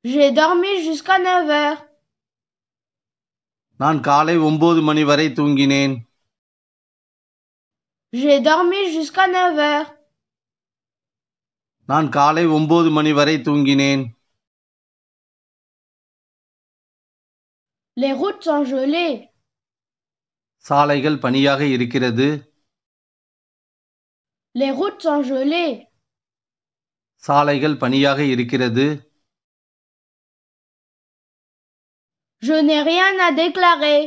J'ai dormi jusqu'à 9 heures. நான் காலை 9 மணி வரை தூங்கினேன். J'ai dormi jusqu'à 9 heures. நான் காலை 9 மணி வரை தூங்கினேன். Les routes sont gelées. சாலைகள் பனியாக இருக்கிறது. Les routes sont gelées. சாலைகள் பனியாக இருக்கிறது. Je n'ai rien à déclarer.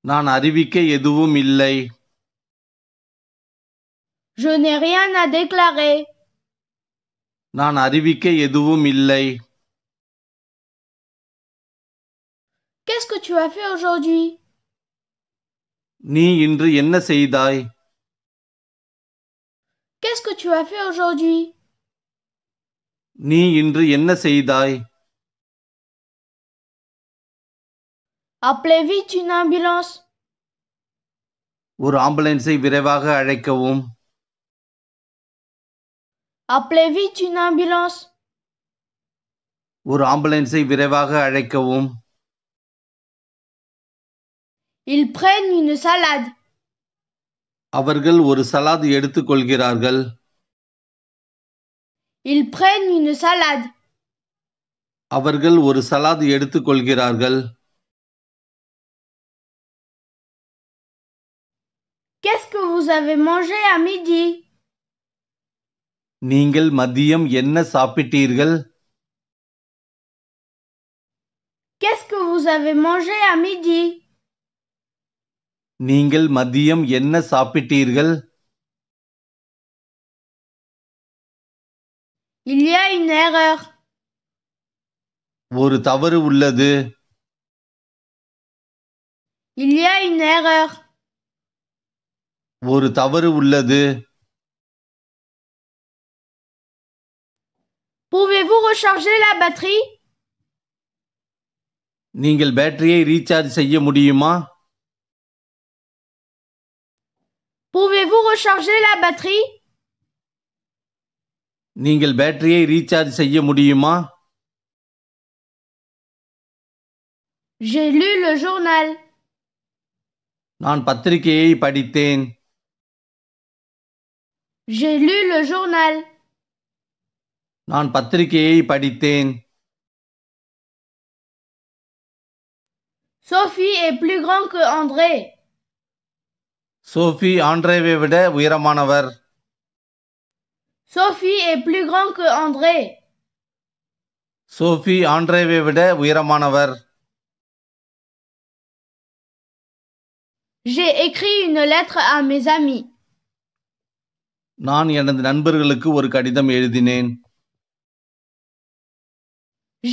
நான் அறிவிக்க எதுவும் இல்லை. Je n'ai rien à déclarer. நான் அறிவிக்க எதுவும் இல்லை. Qu'est-ce que tu as fait aujourd'hui? நீ இன்று என்ன செய்தாய்? Qu'est-ce que tu as fait aujourd'hui? நீ இன்று என்ன செய்தாய்? Appelez vite une ambulance. ஒரு ஆம்புலன்ஸை விரைவாக அழைக்கவும். Appelez vite une ambulance. ஒரு ஆம்புலன்ஸை விரைவாக அழைக்கவும். Ils prennent une salade. அவர்கள் ஒரு சலாத் எடுத்துக்கொள்கிறார்கள். Ils prennent une salade. அவர்கள் ஒரு சலாத் எடுத்துக்கொள்கிறார்கள். Qu'est-ce que vous avez mangé à midi? நீங்கள் மதியம் என்ன சாப்பிட்டீர்கள்? Qu'est-ce que vous avez mangé à midi? நீங்கள் மதியம் என்ன சாப்பிட்டீர்கள்? Il y a une erreur. ஒரு தவறு உள்ளது. Il y a une erreur. ஒரு தவறு உள்ளது. Pouvez-vous recharger la batterie? நீங்கள் பேட்டரியை ரீசார்ஜ் செய்ய முடியுமா? Pouvez-vous recharger la batterie? நீங்கள் பேட்டரியை ரீசார்ஜ் செய்ய முடியுமா? J'ai lu le journal. நான் பத்திரிகையை படித்தேன். J'ai lu le journal. நான் பத்திரிகையை படித்தேன். Sophie est plus grand que André. Sophie ஆண்ட்ரேவை விட உயரமானவர். Sophie est plus grand que André. Sophie ஆண்ட்ரேவை விட உயரமானவர். J'ai écrit une lettre à mes amis. நான் எனது நண்பர்களுக்கு ஒரு கடிதம் எழுதினேன்.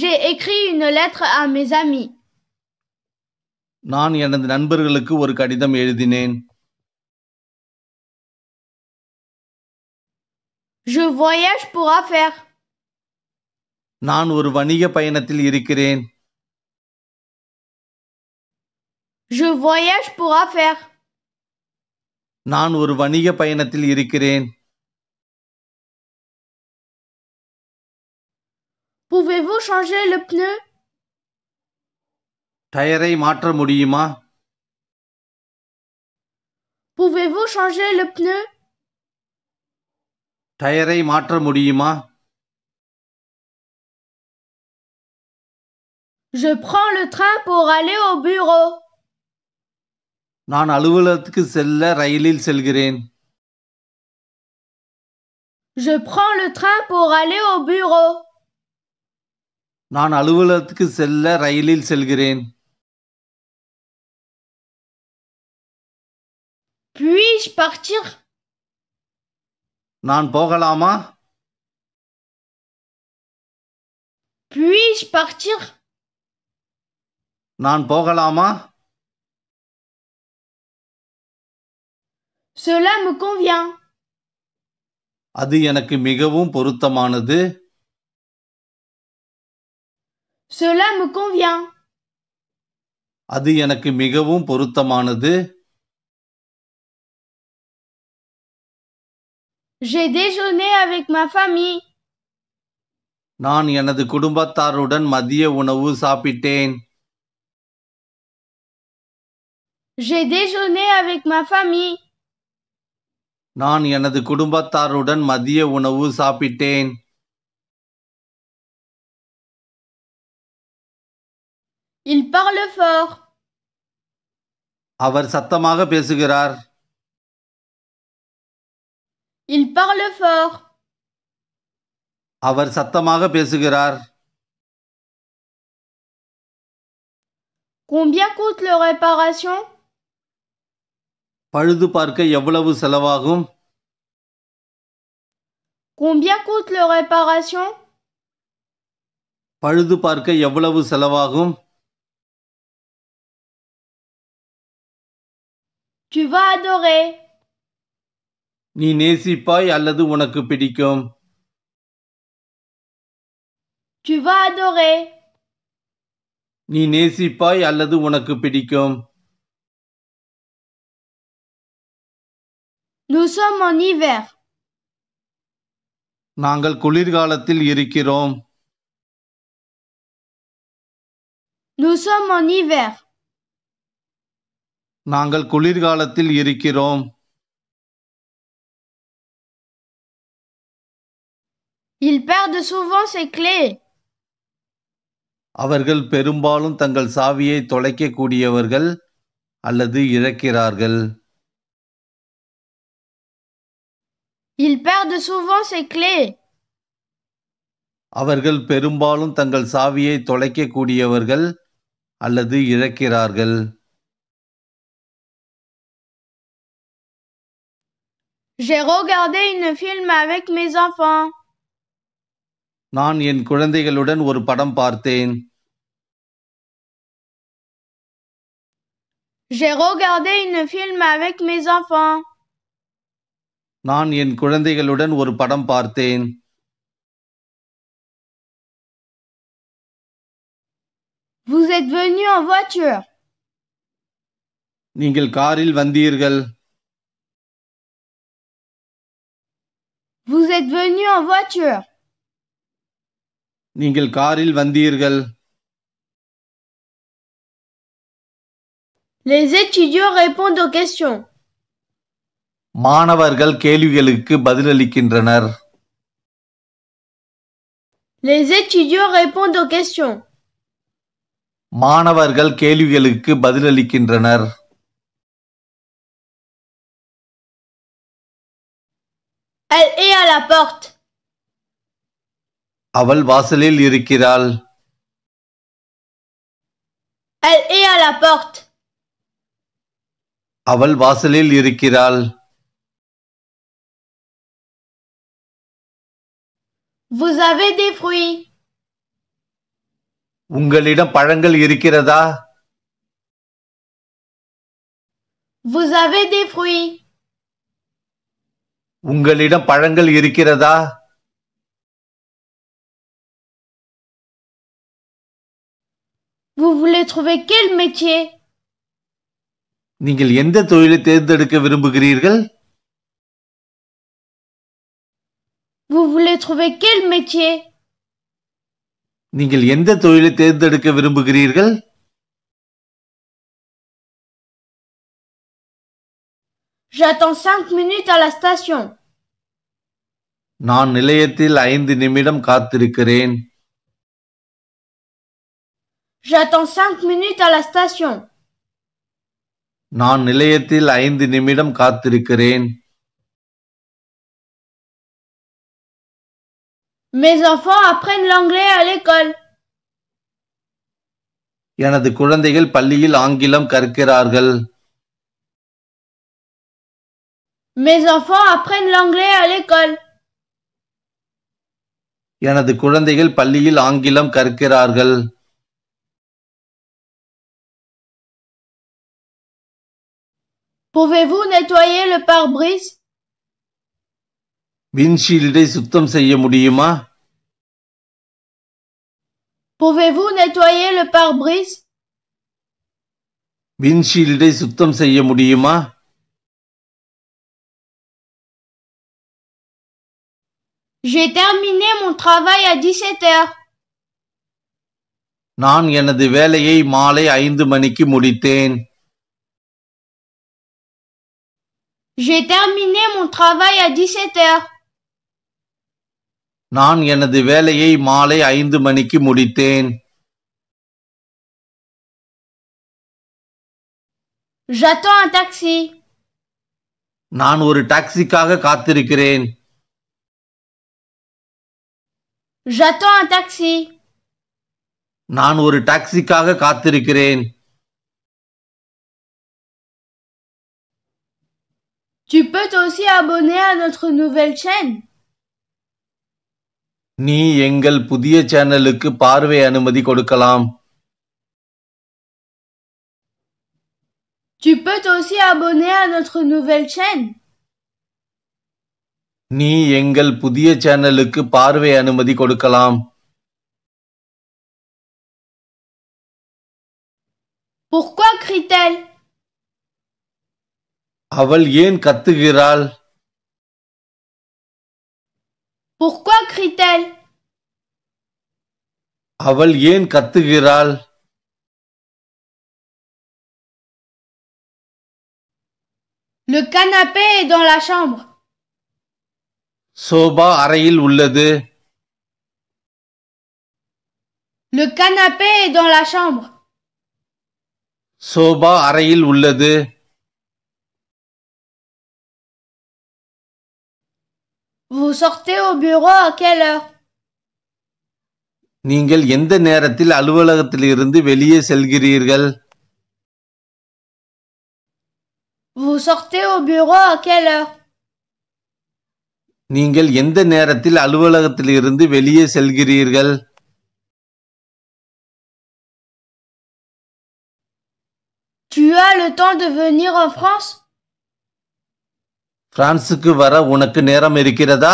J'ai écrit une lettre à mes amis. நான் எனது நண்பர்களுக்கு ஒரு கடிதம் எழுதினேன். Je voyage pour affaires. நான் ஒரு வணிக பயணத்தில் இருக்கிறேன். Je voyage pour affaires. நான் ஒரு வணிக பயணத்தில் இருக்கிறேன். Pouvez-vous changer le pneu? டயரை மாற்ற முடியுமா? Pouvez-vous changer le pneu? டயரை மாற்ற முடியுமா? Je prends le train pour aller au bureau. நான் அலுவலகத்துக்கு செல்ல ரயிலில் செல்கிறேன். Je prends le train pour aller au bureau. நான் அலுவலகத்துக்கு செல்ல ரயிலில் செல்கிறேன். Puis-je partir? நான் போகலாமா? Puis-je partir? நான் போகலாமா? Cela me convient. அது எனக்கு மிகவும் பொருத்தமானது. Cela me convient. அது எனக்கு மிகவும் பொருத்தமானது. J'ai déjeuné avec ma famille. நான் எனது குடும்பத்தாருடன் மதிய உணவு சாப்பிட்டேன். J'ai déjeuné avec ma famille. நான் எனது குடும்பத்தாருடன் மதிய உணவு சாப்பிட்டேன். Il parle fort. அவர் சத்தமாக பேசுகிறார். Il parle fort. அவர் சத்தமாக பேசுகிறார். Combien coûte la réparation? பழுது பார்க்க எவ்வளவு செலவாகும்? Combien coûte la réparation? பழுது பார்க்க எவ்வளவு செலவாகும்? Tu vas adorer. நீ நேசிப்பாய் அல்லது உனக்கு பிடிக்கும். Tu vas adorer. நீ நேசிப்பாய் அல்லது உனக்கு பிடிக்கும். Nous sommes en hiver. நாங்கள் குளிர்காலத்தில் இருக்கிறோம். Nous sommes en hiver. நாங்கள் குளிர்காலத்தில் இருக்கிறோம். Ils perdent souvent ses clés. அவர்கள் பெரும்பாலும் தங்கள் சாவியை தொலைக்கக்கூடியவர்கள் அல்லது இழக்கிறார்கள். Ils perdent souvent ses clés. அவர்கள் பெரும்பாலும் தங்கள் சாவியை தொலைக்கக்கூடியவர்கள் அல்லது இழக்கிறார்கள். J'ai regardé une film avec mes enfants. நான் என் குழந்தைகளுடன் ஒரு படம் பார்த்தேன். J'ai regardé une film avec mes enfants. நான் என் குழந்தைகளுடன் ஒரு படம் பார்த்தேன். Vous êtes venu en voiture. நீங்கள் காரில் வந்தீர்கள். Vous êtes venu en voiture. நீங்கள் காரில் வந்தீர்கள். Les étudiants répondent aux questions. மாணவர்கள் கேள்விகளுக்கு பதிலளிக்கின்றனர். Les étudiants répondent aux questions. மாணவர்கள் கேள்விகளுக்கு பதிலளிக்கின்றனர். Elle est à la porte. அவள் வாசலில் இருக்கிறாள். Elle est à la porte. அவள் வாசலில் இருக்கிறாள். Vous avez des fruits. உங்களிடம் பழங்கள் இருக்கிறதா? Vous avez des fruits. உங்களிடம் பழங்கள் இருக்கிறதா? Vous voulez trouver quel métier? நீங்கள் எந்த தொழிலை தேர்ந்தெடுக்க விரும்புகிறீர்கள்? Vous voulez trouver quel métier? நீங்கள் எந்த தொழிலை தேர்ந்தெடுக்க விரும்புகிறீர்கள்? J'attends 5 minutes à la station. நான் நிலையத்தில் 5 நிமிடம் காத்திருக்கிறேன். J'attends 5 minutes à la station. நான் நிலையத்தில் 5 நிமிடம் காத்திருக்கிறேன். Mes enfants apprennent l'anglais à l'école. எனது குழந்தைகள் பள்ளியில் ஆங்கிலம் கற்கிறார்கள். Mes enfants apprennent l'anglais à l'école. எனது குழந்தைகள் பள்ளியில் ஆங்கிலம் கற்கிறார்கள். Pouvez-vous nettoyer le pare-brise? விண்ட்ஷீல்டை சுத்தம் செய்ய முடியுமா? Pouvez-vous nettoyer le pare-brise? விண்ட்ஷீல்டை சுத்தம் செய்ய முடியுமா? J'ai terminé mon travail à 17 heures. நான் எனது வேலையை மாலை 5 மணிக்கு முடித்தேன். J'ai terminé mon travail à 17 heures. நான் எனது வேலையை மாலை 5 மணிக்கு முடித்தேன். J'attends un taxi. நான் ஒரு டாக்ஸிக்காக காத்திருக்கிறேன். J'attends un taxi. நான் ஒரு டாக்ஸிக்காக காத்திருக்கிறேன். Tu peux aussi abonner à notre nouvelle chaîne. நீ எங்கள் புதிய சேனலுக்கு பார்வை அனுமதி கொடுக்கலாம். Tu peux aussi abonner à notre nouvelle chaîne. நீ எங்கள் புதிய சேனலுக்கு பார்வை அனுமதி கொடுக்கலாம். Pourquoi crie-t-elle? அவள் ஏன் கத்துகிறாள்? Pourquoi crie-t-elle? அவள் ஏன் கத்துகிறாள்? Le canapé est dans la chambre. Sofa அறையில் உள்ளது. Le canapé est dans la chambre. Sofa அறையில் உள்ளது. Vous sortez au bureau à quelle heure? நீங்கள் எந்த நேரத்தில் அலுவலகத்திலிருந்து வெளியே செல்கிறீர்கள்? Vous sortez au bureau à quelle heure? நீங்கள் எந்த நேரத்தில் அலுவலகத்திலிருந்து வெளியே செல்கிறீர்கள்? Tu as le temps de venir en France? பிரான்சுக்கு வர உனக்கு நேரம் இருக்கிறதா?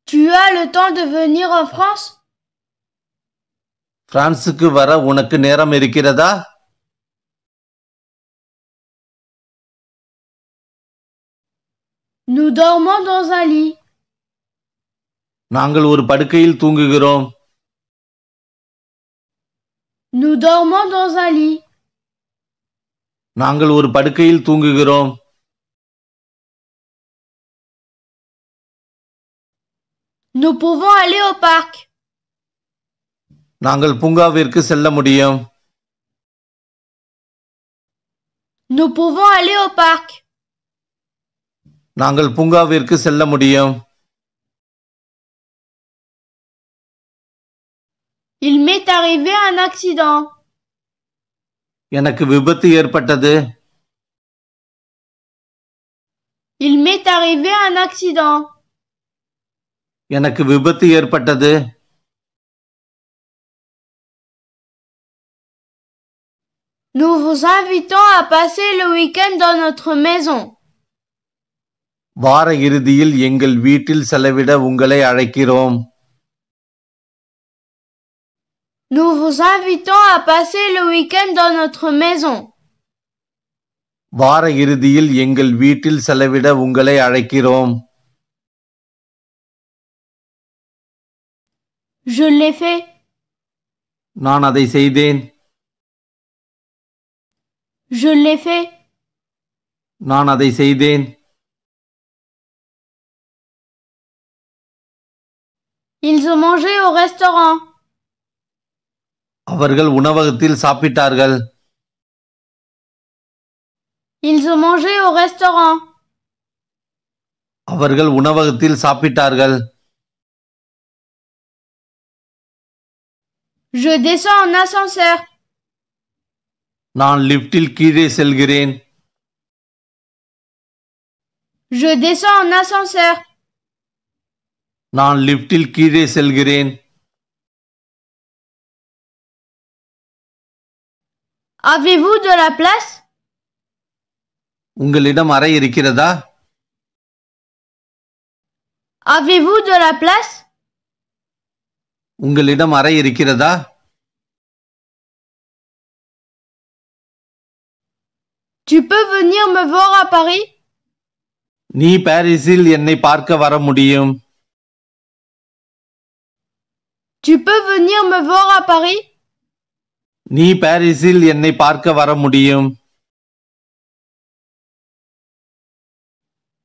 Tu as le temps de venir en France? பிரான்சுக்கு வர உனக்கு நேரம் இருக்கிறதா? Nous dormons dans un lit. நாங்கள் ஒரு படுக்கையில் தூங்குகிறோம். Nous dormons dans un lit. நாங்கள் ஒரு படுக்கையில் தூங்குகிறோம். Nous pouvons aller au parc. நாங்கள் பூங்காவிற்கு செல்ல முடியும். Nous pouvons aller au parc. நாங்கள் பூங்காவிற்கு செல்ல முடியும். Il m'est arrivé un accident. எனக்கு விபத்து ஏற்பட்டது. Il m'est arrivé un accident. எனக்கு விபத்து ஏற்பட்டது. Nous vous invitons à passer le week-end dans notre maison. வார இறுதியில் எங்கள் வீட்டில் செலவிட உங்களை அழைக்கிறோம். Nous vous invitons à passer le week-end dans notre maison. வார இறுதியில் எங்கள் வீட்டில் செலவிட உங்களை அழைக்கிறோம். Je l'ai fait. நான் அதை செய்தேன். Je l'ai fait. நான் அதை செய்தேன். Ils ont mangé au restaurant. அவர்கள் உணவகத்தில் சாப்பிட்டார்கள். Ils ont mangé au restaurant. அவர்கள் உணவகத்தில் சாப்பிட்டார்கள். Je descends en ascenseur. நான் லிப்டில் கீழே செல்கிறேன். Je descends en ascenseur. நான் லிப்டில் கீழே செல்கிறேன். Avez-vous de la place? உங்களிடம் அறை இருக்கிறதா? Avez-vous de la place? உங்களிடம் அறை இருக்கிறதா? Tu peux venir me voir à Paris? நீ பாரிஸில் என்னை பார்க்க வர முடியும். Tu peux venir me voir à Paris? நீ பாரிஸில் என்னை பார்க்க வர முடியும்.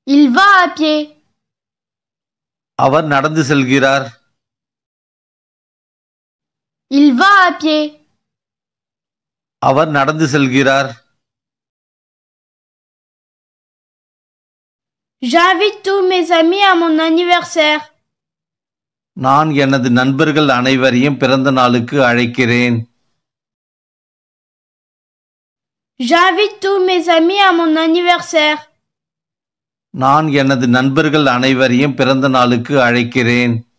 Il va à pied. அவர் நடந்து செல்கிறார். Il va à pied. அவர் நடந்து செல்கிறார். J'invite tous mes amis à mon anniversaire. நான் எனது நண்பர்கள் அனைவரையும் பிறந்த நாளுக்கு அழைக்கிறேன். J'invite tous mes amis à mon anniversaire. நான் எனது நண்பர்கள் அனைவரையும் பிறந்த நாளுக்கு அழைக்கிறேன்.